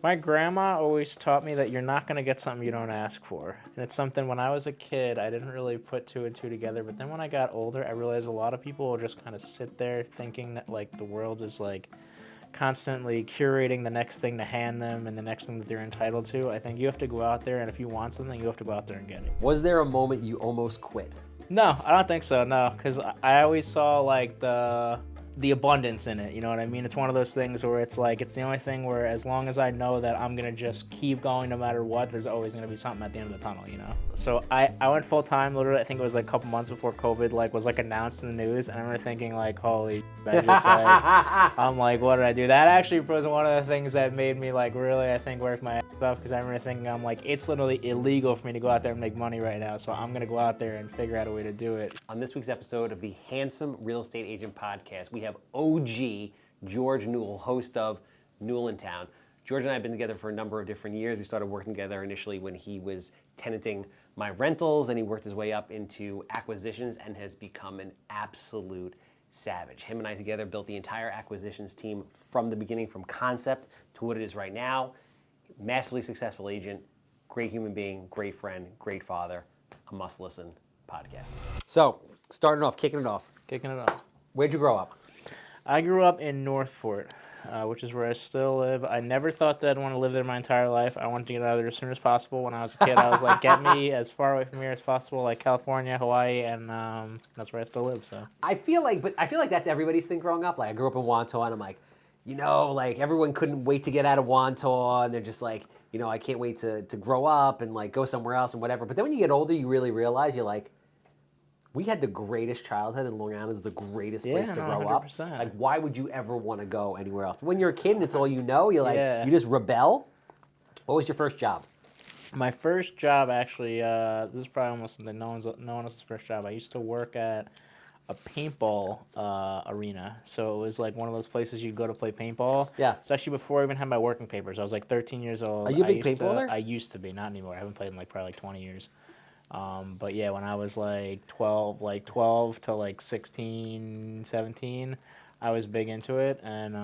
My grandma always taught me that you're not going to get something you don't ask for. And it's something when I was a kid, I didn't really put two and two together. But then when I got older, I realized a lot of people will just kind of sit there thinking that like the world is like constantly curating the next thing to hand them and the next thing that they're entitled to. I think you have to go out there, and if you want something, you have to go out there and get it. Was there a moment you almost quit? No, I don't think so. No, because I always saw like the abundance in it. You know what I mean? It's one of those things where it's like it's the only thing where as long as I know that I'm gonna just keep going no matter what, there's always gonna be something at the end of the tunnel. You know? So I went full time. Literally, I think it was like a couple months before COVID like was like announced in the news, and I remember thinking like, holy, I just like I'm like, what did I do? That actually was one of the things that made me like really I think work my ass off, because I remember thinking I'm like it's literally illegal for me to go out there and make money right now, so I'm gonna go out there and figure out a way to do it. On this week's episode of the Handsome Real Estate Agent Podcast, we have OG George Newell, host of Newell in Town. George and I have been together for a number of different years. We started working together initially when he was tenanting my rentals, and he worked his way up into acquisitions and has become an absolute savage. Him and I together built the entire acquisitions team from the beginning, from concept to what it is right now. Massively successful agent, great human being, great friend, great father, a must-listen podcast. So, starting off, kicking it off. Where'd you grow up? I grew up in Northport, which is where I still live. I never thought that I'd want to live there my entire life. I wanted to get out of there as soon as possible. When I was a kid, I was like, get me as far away from here as possible, like California, Hawaii, and that's where I still live. So I feel like that's everybody's thing growing up. Like I grew up in Wantagh, and I'm like, like everyone couldn't wait to get out of Wantagh, and they're just like, I can't wait to grow up and like go somewhere else and whatever. But then when you get older, you really realize you're like, we had the greatest childhood, and Long Island is the greatest place to grow 100%. up. Like, why would you ever want to go anywhere else? When you're a kid and it's all you know, you're like, you just rebel. What was your first job? My first job, actually, this is probably almost no one else's first job. I used to work at a paintball arena. So it was like one of those places you'd go to play paintball. Yeah. It's actually before I even had my working papers. I was like 13 years old. Are you a big paintballer? I used to be, not anymore. I haven't played in like probably like 20 years. But yeah, when I was like 12 to like 16, 17, I was big into it. And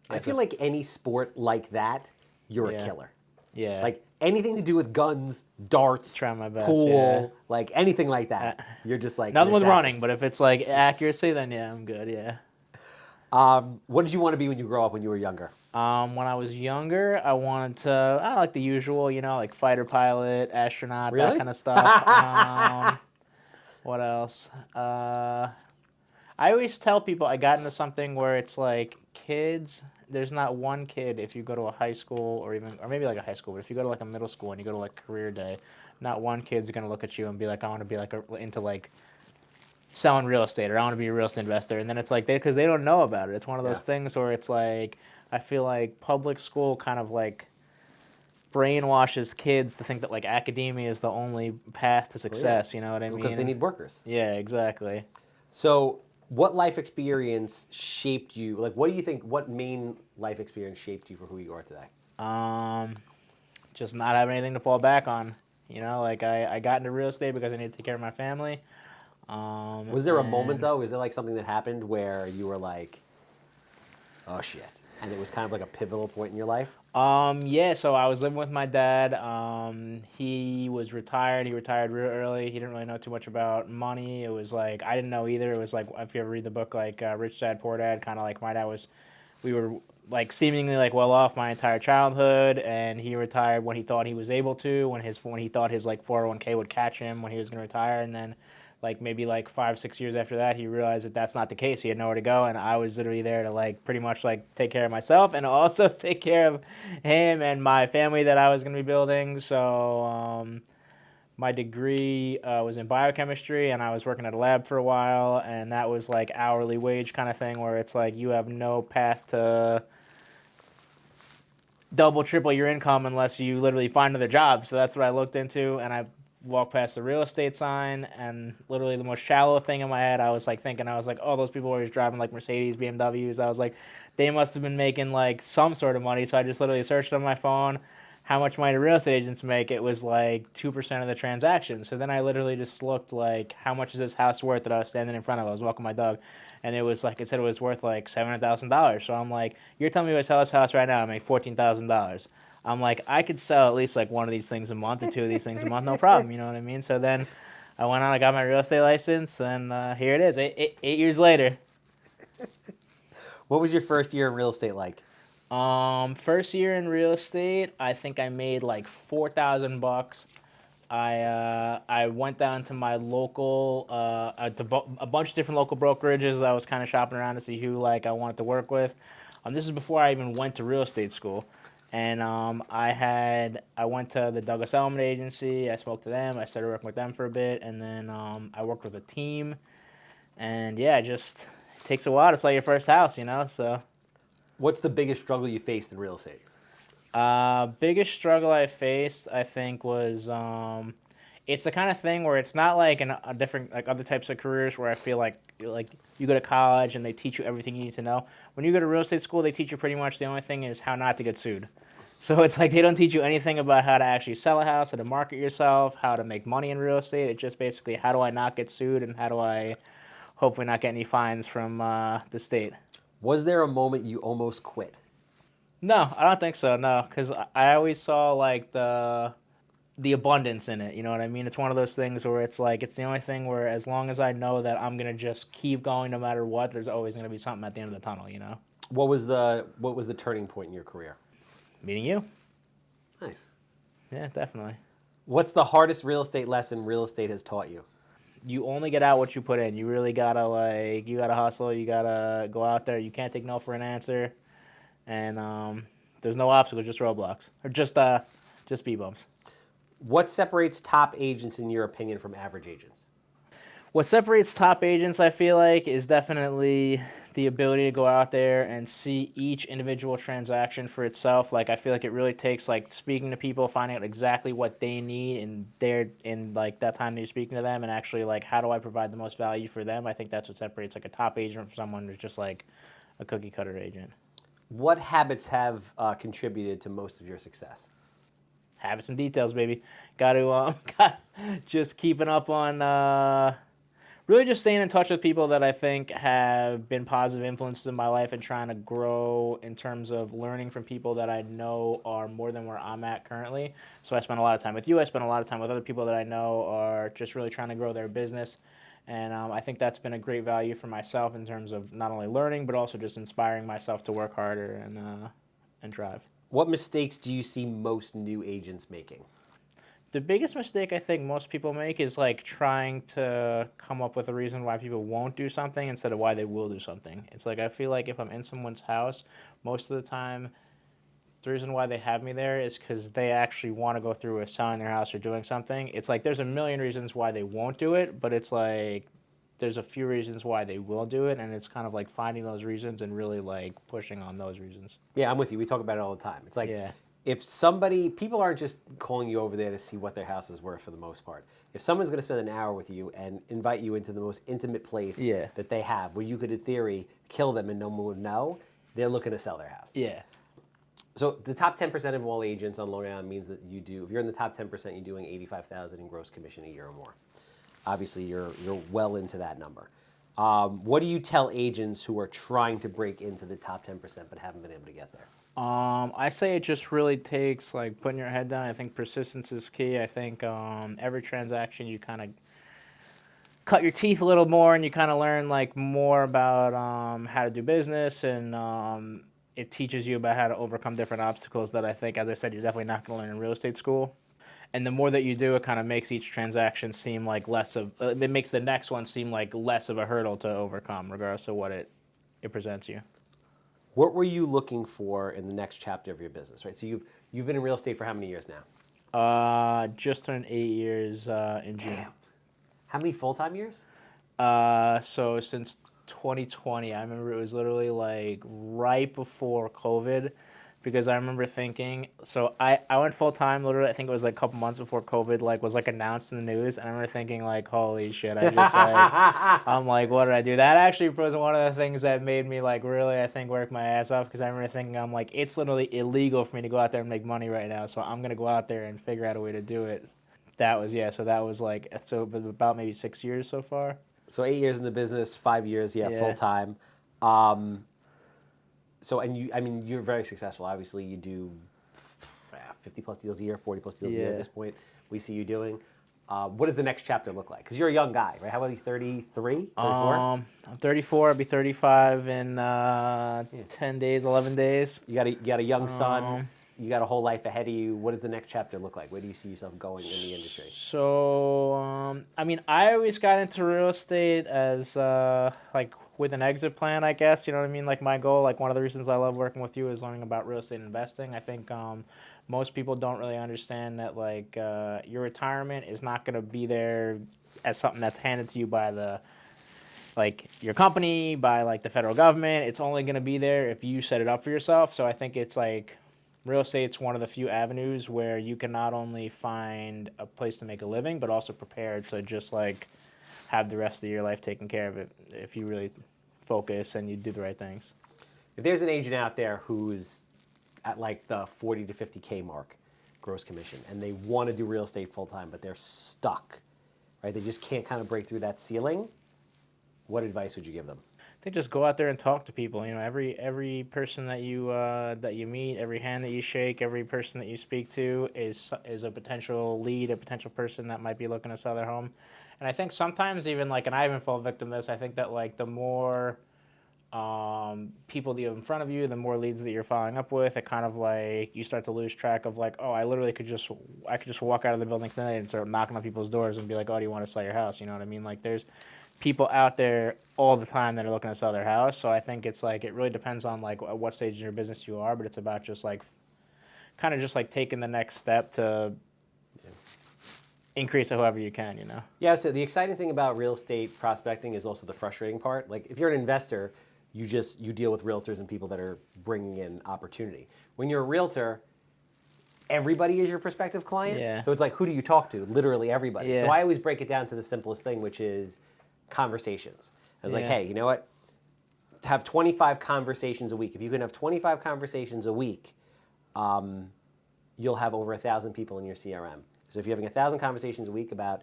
I feel like any sport like that, you're a killer. Yeah. Like anything to do with guns, darts, try my best, pool, like anything like that. You're just like nothing with running, but if it's like accuracy, then yeah, I'm good. Yeah. What did you want to be when you grew up when you were younger? When I was younger, I wanted to, like the usual, like fighter pilot, astronaut, Really? that kind of stuff. What else? I always tell people I got into something where it's like kids, there's not one kid, if you go to a high school or maybe like a high school, but if you go to like a middle school and you go to like career day, not one kid's going to look at you and be like, I want to be like into like selling real estate, or I want to be a real estate investor. And then it's like, because they don't know about it. It's one of those things where it's like, I feel like public school kind of like brainwashes kids to think that like academia is the only path to success. You know what I mean? Because they need workers. Yeah, exactly. So what life experience shaped you? Like, what do you think, what main life experience shaped you for who you are today? Just not having anything to fall back on. Like I got into real estate because I needed to take care of my family. Was there a moment though? Is there like something that happened where you were like, oh shit, and it was kind of like a pivotal point in your life? Yeah, so I was living with my dad. He was retired. He retired real early. He didn't really know too much about money. It was like, I didn't know either. It was like, if you ever read the book, like Rich Dad, Poor Dad, kind of like my dad was, we were like seemingly like well off my entire childhood, and he retired when he thought he was able to, when he thought his like 401k would catch him when he was going to retire, and then like maybe like 5-6 years after that, he realized that that's not the case. He had nowhere to go, and I was literally there to like pretty much like take care of myself and also take care of him and my family that I was going to be building. So my degree was in biochemistry, and I was working at a lab for a while, and that was like hourly wage kind of thing where it's like you have no path to double, triple your income unless you literally find another job. So that's what I looked into, and I walked past the real estate sign, and literally the most shallow thing in my head, I was like, oh, those people were always driving like Mercedes, BMWs. I was like, they must have been making like some sort of money. So I just literally searched on my phone how much money do real estate agents make, it was like 2% of the transaction. So then I literally just looked like, how much is this house worth that I was standing in front of? I was walking my dog, and it was like, it said it was worth like $700,000. So I'm like, you're telling me if I sell this house right now, I make $14,000. I'm like, I could sell at least like one of these things a month or two of these things a month, no problem. You know what I mean? So then I went on, I got my real estate license, and here it is, 8 years later. What was your first year in real estate like? First year in real estate, I think I made like $4,000. I went down to my local a bunch of different local brokerages. I was kind of shopping around to see who like I wanted to work with. This is before I even went to real estate school, and I went to the Douglas Elliman agency. I spoke to them. I started working with them for a bit, and then I worked with a team. And yeah, it takes a while to sell your first house, you know. So What's the biggest struggle you faced in real estate? biggest struggle I faced, I think, was it's the kind of thing where it's not like a different like other types of careers where I feel like you go to college and they teach you everything you need to know. When you go to real estate school, they teach you pretty much the only thing is how not to get sued. So it's like they don't teach you anything about how to actually sell a house, how to market yourself, how to make money in real estate. It's just basically how do I not get sued and how do I hopefully not get any fines from the state. Was there a moment you almost quit? No, I don't think so. No, because I always saw like the abundance in it. You know what I mean? It's one of those things where it's like it's the only thing where as long as I know that I'm gonna just keep going no matter what, there's always gonna be something at the end of the tunnel. You know? What was the turning point in your career? Meeting you. Nice. Yeah, definitely. What's the hardest real estate lesson real estate has taught you? You only get out what you put in. You really gotta you gotta hustle. You gotta go out there. You can't take no for an answer. And there's no obstacles, just roadblocks, or just speed bumps. What separates top agents, in your opinion, from average agents? What separates top agents, I feel like, is definitely the ability to go out there and see each individual transaction for itself. Like I feel like it really takes like speaking to people, finding out exactly what they need in like that time that you're speaking to them, and actually like how do I provide the most value for them. I think that's what separates like a top agent from someone who's just like a cookie cutter agent. What habits have contributed to most of your success? Habits and details, baby. Got to just keeping up on really just staying in touch with people that I think have been positive influences in my life and trying to grow in terms of learning from people that I know are more than where I'm at currently. So I spend a lot of time with you. I spend a lot of time with other people that I know are just really trying to grow their business. And I think that's been a great value for myself in terms of not only learning, but also just inspiring myself to work harder and drive. What mistakes do you see most new agents making? The biggest mistake I think most people make is like trying to come up with a reason why people won't do something instead of why they will do something. It's like I feel like if I'm in someone's house, most of the time, the reason why they have me there is because they actually want to go through with selling their house or doing something. It's like there's a million reasons why they won't do it, but it's like there's a few reasons why they will do it, and it's kind of like finding those reasons and really like pushing on those reasons. Yeah, I'm with you. We talk about it all the time. It's like Yeah. if people aren't just calling you over there to see what their house is worth for the most part. If someone's going to spend an hour with you and invite you into the most intimate place that they have, where you could, in theory, kill them and no one would know, they're looking to sell their house. Yeah. So the top 10% of all agents on Long Island means that if you're in the top 10%, you're doing $85,000 in gross commission a year or more. Obviously, you're well into that number. What do you tell agents who are trying to break into the top 10% but haven't been able to get there? I say it just really takes like putting your head down. I think persistence is key. I think every transaction you kind of cut your teeth a little more and you kind of learn like more about how to do business, and it teaches you about how to overcome different obstacles that I think, as I said, you're definitely not going to learn in real estate school. And the more that you do, it kind of makes each transaction seem like it makes the next one seem like less of a hurdle to overcome, regardless of what it presents you. What were you looking for in the next chapter of your business, right? So you've been in real estate for how many years now? Just turned 8 years in June. Damn. How many full-time years? So since 2020, I remember it was literally like right before COVID. because I remember thinking, so I went full time literally. I think it was like a couple months before COVID like was like announced in the news, and I remember thinking like, holy shit, I just like I'm like, what did I do? That actually was one of the things that made me like really I think work my ass off, because I remember thinking I'm like, it's literally illegal for me to go out there and make money right now, so I'm gonna go out there and figure out a way to do it. That was yeah, so that was like so about maybe 6 years so far. So 8 years in the business, 5 years, Yeah. full time. So, and you, I mean, you're very successful. Obviously, you do 50 plus deals a year, 40 plus deals a year at Yeah. this point. We see you doing. What does the next chapter look like? Because you're a young guy, right? How old are you? 33, 34? I'm 34. I'll be 35 in 10 days, 11 days. You got a young son. Um, You got a whole life ahead of you. What does the next chapter look like? Where do you see yourself going in the industry? So, I mean, I always got into real estate as like with an exit plan, I guess. You know what I mean? Like my goal, like one of the reasons I love working with you is learning about real estate investing. I think most people don't really understand that like your retirement is not going to be there as something that's handed to you by the like your company, by like the federal government. It's only going to be there if you set it up for yourself. So I think it's like real estate's one of the few avenues where you can not only find a place to make a living, but also prepare to just like have the rest of your life taken care of it if you really focus and you do the right things. If there's an agent out there who's at like the 40 to 50K mark, gross commission, and they want to do real estate full time, but they're stuck, right? They just can't kind of break through that ceiling. What advice would you give them? I think just go out there and talk to people. You know, every person that you meet, every hand that you shake, every person that you speak to is a potential lead, a potential person that might be looking to sell their home. And I think sometimes even like, and I even fall victim to this. I think that like the more people that you have in front of you, the more leads that you're following up with, it kind of like you start to lose track of like, oh, I could just walk out of the building tonight and start knocking on people's doors and be like, oh, do you want to sell your house? You know what I mean? Like there's people out there all the time that are looking to sell their house. So I think it's like it really depends on like at what stage in your business you are, but it's about just like kind of just like taking the next step to increase it however you can, you know. Yeah, so the exciting thing about real estate prospecting is also the frustrating part. Like if you're an investor, you deal with realtors and people that are bringing in opportunity. When you're a realtor, everybody is your prospective client. Yeah. So it's like, who do you talk to? Literally everybody. Yeah. So I always break it down to the simplest thing, which is conversations. I was like, Yeah. hey, you know what? Have 25 conversations a week. If you can have 25 conversations a week, you'll have over 1,000 people in your CRM. So if you're having 1,000 conversations a week about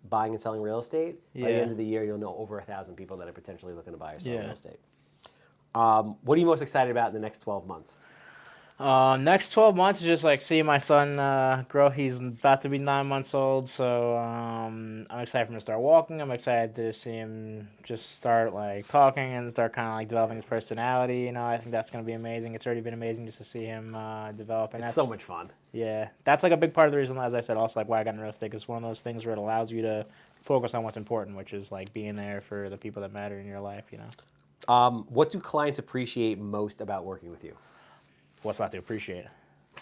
buying and selling real estate, by the Yeah. end of the year, you'll know over 1,000 people that are potentially looking to buy or sell Yeah. real estate. What are you most excited about in the next 12 months? Next 12 months is just like seeing my son grow. He's about to be 9 months old, so I'm excited for him to start walking. I'm excited to see him just start like talking and start kind of like developing his personality. You know, I think that's going to be amazing. It's already been amazing just to see him develop. And It's that's so much fun. yeah, that's like a big part of the reason, as I said, also like why I got into real estate. It's one of those things where it allows you to focus on what's important, which is like being there for the people that matter in your life. You know, What do clients appreciate most about working with you? what's not to appreciate?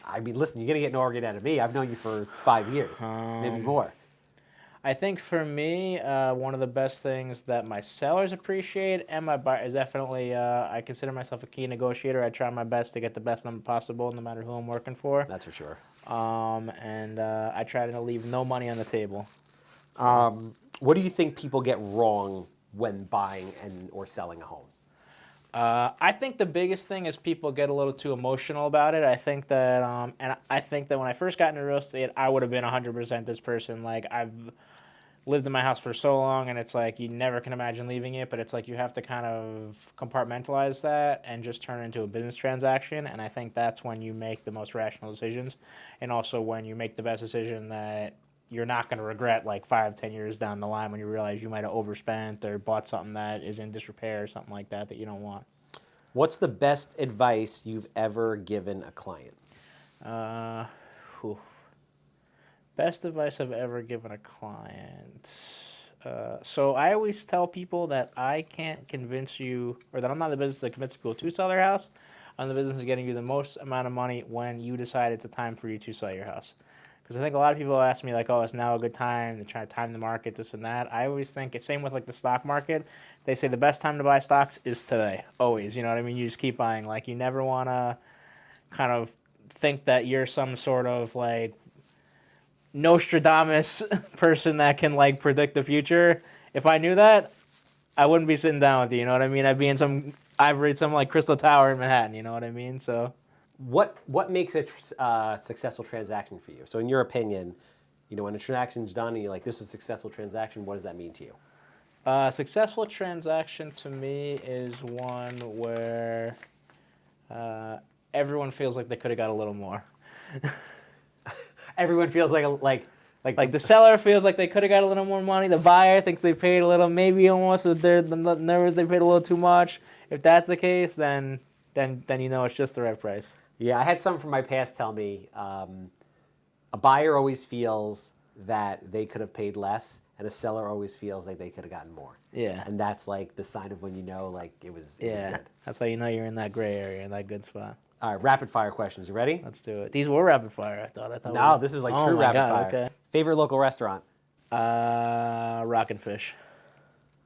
I mean, listen, you're going to get an organ out of me. I've known you for 5 years, maybe more. I think for me, one of the best things that my sellers appreciate and my buyers is definitely, I consider myself a key negotiator. I try my best to get the best number possible, no matter who I'm working for. That's for sure. And I try to leave no money on the table. What do you think people get wrong when buying or selling a home? I think the biggest thing is people get a little too emotional about it. I think that, and I think that when I first got into real estate, I would have been 100% this person. Like I've lived in my house for so long, and it's like you never can imagine leaving it. But it's like you have to kind of compartmentalize that and just turn it into a business transaction. And I think that's when you make the most rational decisions, and also when you make the best decision that you're not going to regret like 5-10 years down the line when you realize you might have overspent or bought something that is in disrepair or something like that you don't want. What's the best advice you've ever given a client? Best advice I've ever given a client. So I always tell people that I can't convince you, or that I'm not in the business of convincing people to sell their house. I'm in the business of getting you the most amount of money when you decide it's a time for you to sell your house. Because I think a lot of people ask me like, oh, it's now a good time to try to time the market, this and that. I always think it's same with like the stock market. They say the best time to buy stocks is today, always. You know what I mean? You just keep buying. Like you never want to kind of think that you're some sort of like Nostradamus person that can like predict the future. If I knew that, I wouldn't be sitting down with you. You know what I mean? I'd be in some ivory, some like Crystal Tower in Manhattan. You know what I mean? So What makes a successful transaction for you? So in your opinion, when a transaction's done and you're like, this was a successful transaction, what does that mean to you? a successful transaction to me is one where everyone feels like they could have got a little more. Everyone feels Like the seller feels like they could have got a little more money. The buyer thinks they paid a little, maybe almost the numbers they paid a little too much. If that's the case, then it's just the right price. Yeah, I had some from my past tell me a buyer always feels that they could have paid less, and a seller always feels like they could have gotten more. Yeah. And that's like the sign of when like it was Yeah, good. that's how you know you're in that gray area, in that good spot. All right, rapid fire questions. You ready? Let's do it. These were rapid fire. I thought. No, this is like Oh true my rapid God, fire. okay. Favorite local restaurant? Rockin' Fish.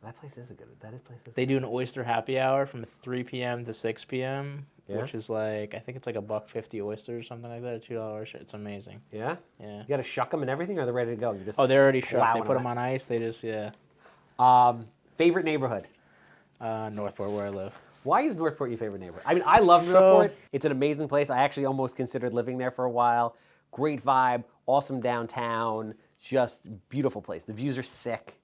That place is a They do an oyster happy hour from 3 p.m. to 6 p.m., Yeah? which is like, I think it's like $1.50 oysters or something like that, or $2. It's amazing. Yeah? Yeah. You got to shuck them and everything, or they're ready to go? You just Oh, they're already shucked. They plowing put them them on ice. They just, yeah. Favorite neighborhood? Northport, where I live. Why is Northport your favorite neighborhood? I mean, I love So- Northport. It's an amazing place. I actually almost considered living there for a while. Great vibe, awesome downtown, just beautiful place. The views are sick.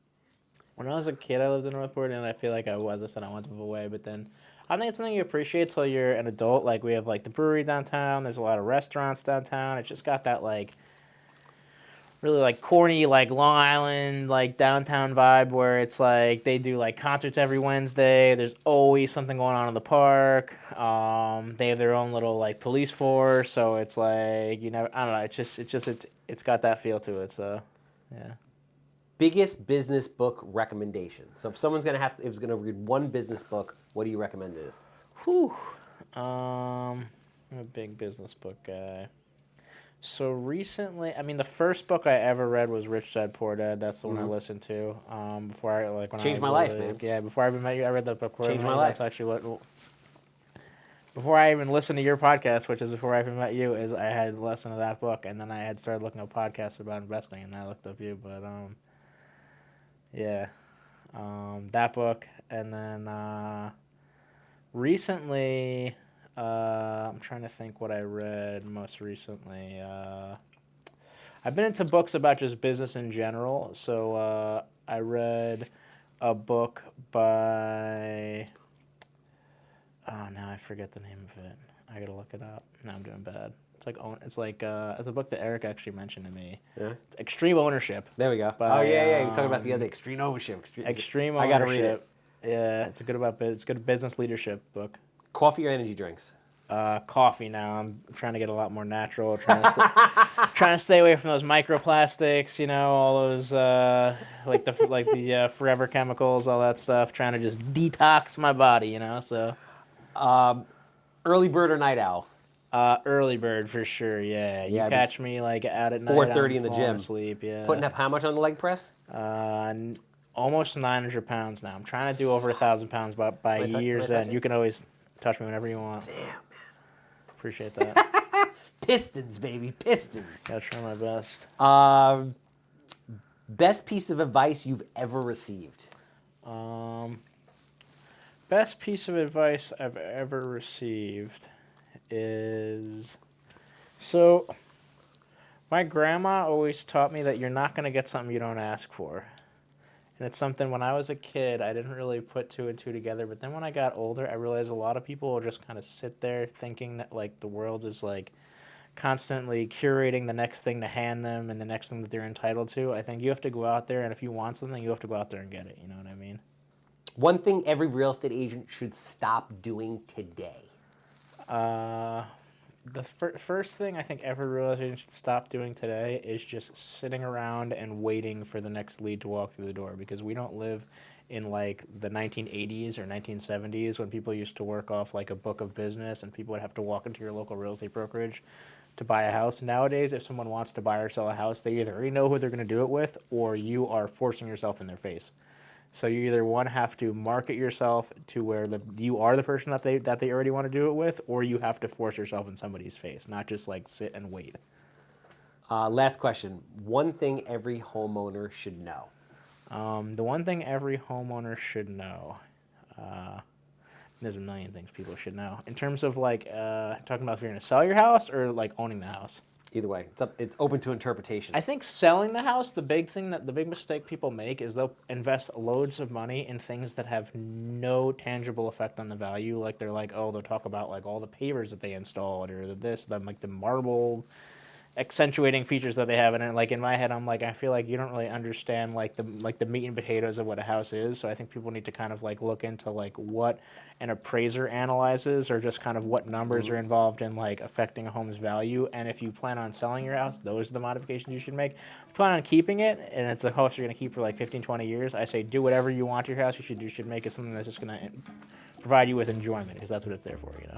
When I was a kid, I lived in Northport, and I feel like I wanted to move away. But then, I don't think it's something you appreciate till you're an adult. Like, we have like the brewery downtown. There's a lot of restaurants downtown. It's just got that like really like corny like Long Island like downtown vibe where it's like they do like concerts every Wednesday. There's always something going on in the park. They have their own little like police force, so it's like I don't know. It's got that feel to it. So yeah. Biggest business book recommendation. So if someone's gonna read one business book, what do you recommend it is? Whew. I'm a big business book guy. So recently, I mean, the first book I ever read was Rich Dad Poor Dad. That's the one I listened to before I like when Changed I was my life, really- man. Yeah, before I even met you, I read that book. Before I Changed met my you, life. That's actually what. Before I even listened to your podcast, which is before I even met you, is I had listened to that book, and then I had started looking up podcasts about investing, and I looked up you. But yeah, that book, and then recently. I'm trying to think what I read most recently. I've been into books about just business in general. So I read a book by. Oh, now I forget the name of it. I gotta look it up. Now I'm doing bad. It's a book that Eric actually mentioned to me. Yeah. It's Extreme Ownership. There we go. By, Oh yeah. You're talking about the other extreme ownership. Extreme Ownership. I gotta read it. Yeah, it's a good business leadership book. Coffee or energy drinks? Coffee now. I'm trying to get a lot more natural. Trying to stay away from those microplastics. All those like the forever chemicals, all that stuff. Trying to just detox my body. So. Early bird or night owl? Early bird for sure. Yeah, you Yeah, catch me like out at night. 4:30 in the I'm falling gym. Asleep. Yeah. Putting up how much on the leg press? Almost 900 pounds now. I'm trying to do over 1,000 pounds by Can I year's touch end. it? You can always touch me whenever you want. Damn, man. Appreciate that. Pistons, baby, pistons. Gotta try my best. Best piece of advice you've ever received? Best piece of advice I've ever received is my grandma always taught me that you're not going to get something you don't ask for. And it's something when I was a kid, I didn't really put two and two together. But then when I got older, I realized a lot of people will just kind of sit there thinking that like the world is like constantly curating the next thing to hand them and the next thing that they're entitled to. I think you have to go out there, and if you want something, you have to go out there and get it. You know what I mean? One thing every real estate agent should stop doing today. The first thing I think every real estate agent should stop doing today is just sitting around and waiting for the next lead to walk through the door, because we don't live in like the 1980s or 1970s when people used to work off like a book of business and people would have to walk into your local real estate brokerage to buy a house. Nowadays, if someone wants to buy or sell a house, they either already know who they're going to do it with, or you are forcing yourself in their face. So you either one have to market yourself to where you are the person that they already want to do it with, or you have to force yourself in somebody's face, not just like sit and wait. Last question. One thing every homeowner should know. The one thing every homeowner should know. There's a million things people should know in terms of like talking about if you're going to sell your house or like owning the house. Either way, it's open to interpretation. I think selling the house, the big mistake people make is they'll invest loads of money in things that have no tangible effect on the value. Like they're like, oh, they'll talk about like all the pavers that they installed or like the marble accentuating features that they have in it. Like in my head, I'm like, I feel like you don't really understand like the meat and potatoes of what a house is. So I think people need to kind of like look into like what an appraiser analyzes, or just kind of what numbers are involved in like affecting a home's value. And if you plan on selling your house, those are the modifications you should make. If you plan on keeping it and it's a house you're going to keep for like 15, 20 years, I say do whatever you want to your house. You should make it something that's just going to provide you with enjoyment, because that's what it's there for, you know.